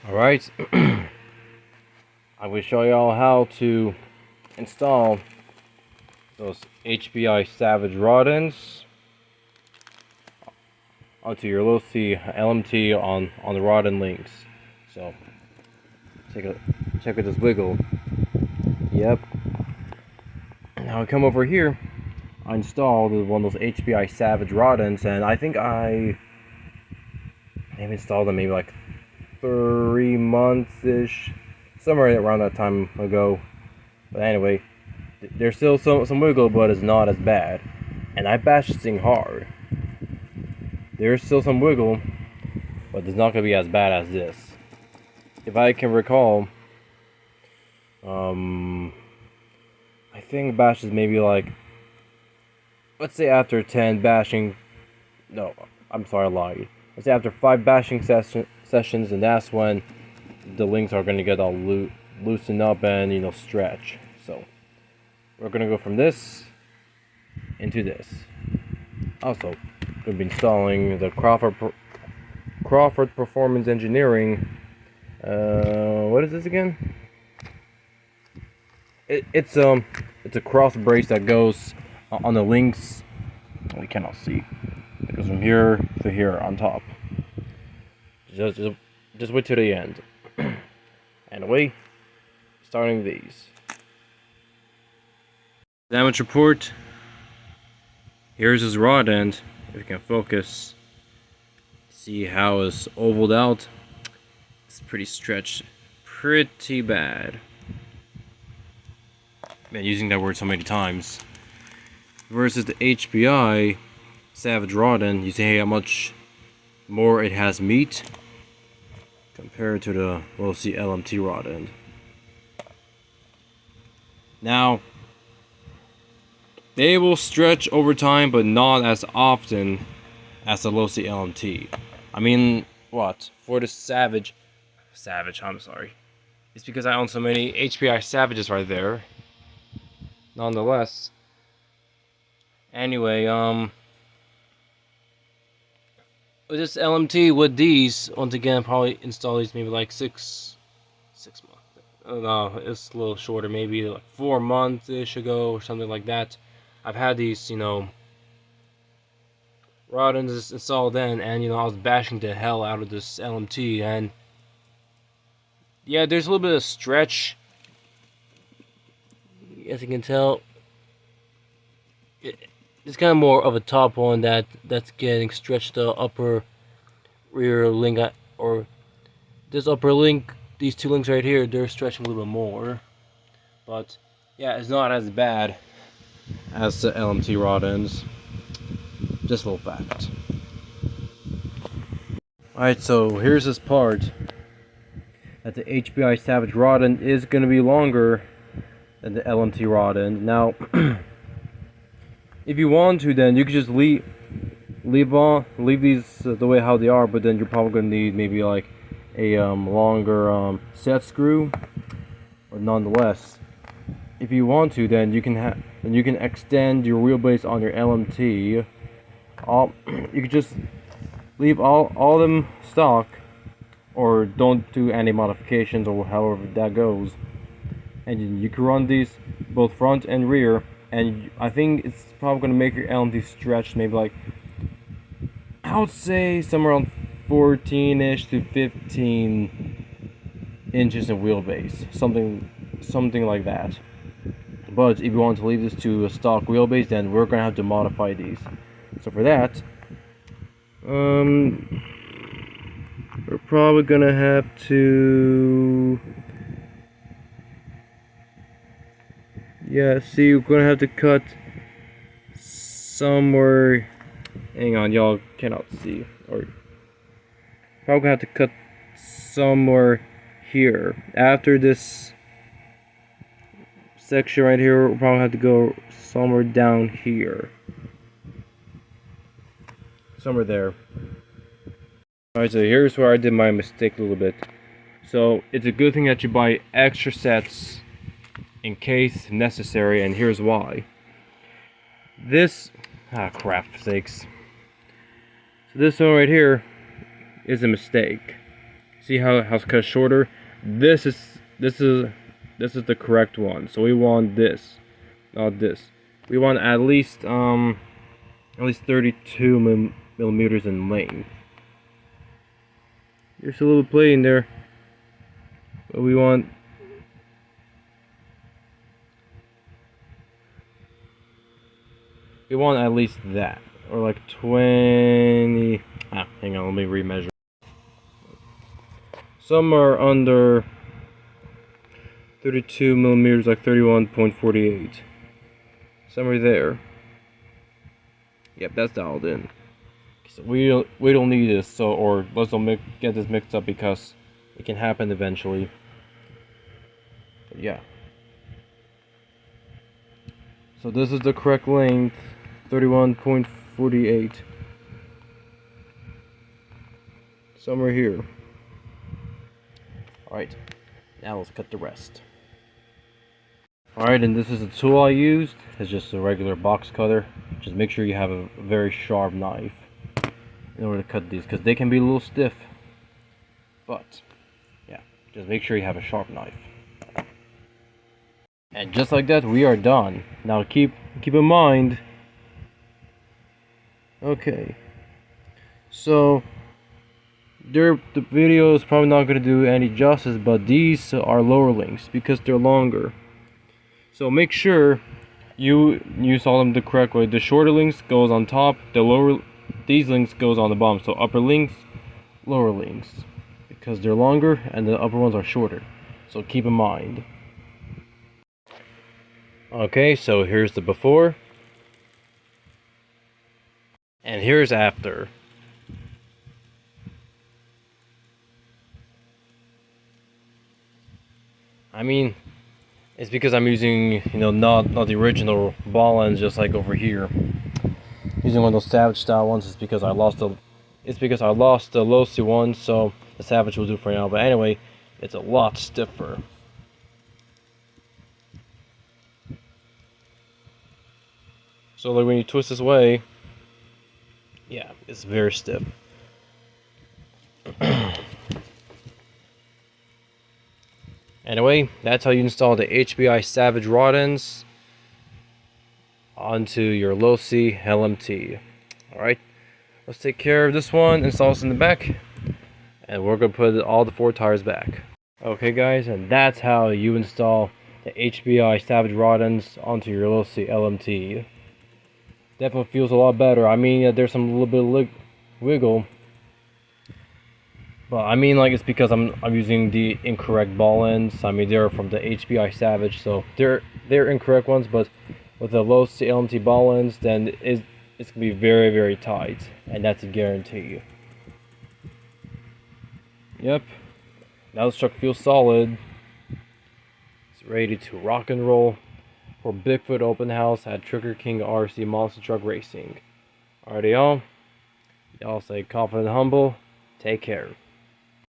Alright, I will show y'all how to install those HPI Savage rod ends onto your losi LMT on the rod end links. So check with this wiggle. Yep. Now I come over here, I installed one of those HPI Savage rod ends, and I think I maybe installed them maybe like 3 months-ish, somewhere around that time ago. But anyway, there's still some wiggle, but it's not as bad. And I bashed this thing hard. There's still some wiggle, but it's not gonna be as bad as this. If I can recall, I think bashes maybe like, let's say after 10 bashing, no, I'm sorry, I lied. Let's say after 5 bashing sessions, and that's when the links are gonna get all loosen up and stretch. So we're gonna go from this into this. Also, gonna be installing the Crawford Performance Engineering. What is this again? It's a cross brace that goes on the links. We cannot see. It goes from here to here on top. Just wait till the end. Anyway, starting these. Damage report. Here's his rod end. If you can focus, see how it's ovaled out. It's pretty stretched, pretty bad. Man, using that word so many times. Versus the HPI Savage rod end, you see how much more it has meat compared to the losi LMT rod end. Now, they will stretch over time, but not as often as the losi LMT. I mean, what? For the Savage, I'm sorry. It's because I own so many HPI Savages right there. Nonetheless. Anyway, with this LMT, with these, once again, probably install these maybe like 6 months. No, it's a little shorter, maybe like 4 months-ish ago or something like that. I've had these, rod ends installed then, and I was bashing the hell out of this LMT, and yeah, there's a little bit of stretch. As you can tell, it's kind of more of a top one that's getting stretched. The upper rear link, or this upper link, these 2 links right here, they're stretching a little bit more. But yeah, it's not as bad as the LMT rod ends. Just a little fact. Alright, so here's this part that the HPI Savage rod end is going to be longer than the LMT rod end. Now, if you want to, then you could just leave these the way how they are, but then you're probably going to need maybe like a longer set screw. But nonetheless, if you want to, then you can extend your wheelbase on your LMT. You could just leave all them stock, or don't do any modifications, or however that goes, and you can run these both front and rear, and I think it's probably going to make your LMT stretch maybe like, I would say somewhere around 14-ish to 15 inches in wheelbase, something like that. But if you want to leave this to a stock wheelbase, then we're going to have to modify these. So for that, we're probably going to have to, yeah, see, we're going to have to cut somewhere, hang on, y'all cannot see, or probably going to have to cut somewhere here. After this section right here, we'll probably have to go somewhere down here. Somewhere there. Alright, so here's where I did my mistake a little bit. So it's a good thing that you buy extra sets in case necessary, and here's why. This, crap sakes. So this one right here is a mistake. See how it's cut shorter? This is the correct one. So we want this, not this. We want at least 32 millimeters in length. There's a little play in there, but we want at least that, or like 20. Hang on, let me remeasure. Some are under 32 millimeters, like 31.48. Some are there. Yep, that's dialed in. So we don't need this, so, or let's don't get this mixed up, because it can happen eventually. But yeah. So this is the correct length, 31.48. Somewhere here. Alright, now let's cut the rest. Alright, and this is the tool I used. It's just a regular box cutter. Just make sure you have a very sharp knife in order to cut these, because they can be a little stiff. But yeah, just make sure you have a sharp knife. And just like that, we are done. Now keep in mind. Okay, so the video is probably not going to do any justice, but these are lower links because they're longer. So make sure you saw them the correct way. The shorter links goes on top, these links goes on the bottom. So upper links, lower links, because they're longer and the upper ones are shorter. So keep in mind. Okay, so here's the before, and here's after. I mean, it's because I'm using, not the original ball ends, just like over here. Using one of those Savage style ones is because I lost the losi one, so the Savage will do for now. But anyway, it's a lot stiffer. So like when you twist this way, yeah, it's very stiff. Anyway, that's how you install the HPI Savage rod ends onto your losi LMT. Alright, let's take care of this one, install this in the back, and we're going to put all the 4 tires back. Okay guys, and that's how you install the HPI Savage rod ends onto your losi LMT. Definitely feels a lot better. I mean, there's some little bit of wiggle, but I mean, like, it's because I'm using the incorrect ball ends. I mean, they're from the HPI Savage, so they're incorrect ones. But with the losi LMT ball ends, then it's gonna be very, very tight, and that's a guarantee. Yep. Now this truck feels solid. It's ready to rock and roll for Bigfoot Open House at Trigger King RC Monster Truck Racing. Alrighty, y'all. Y'all stay confident and humble. Take care.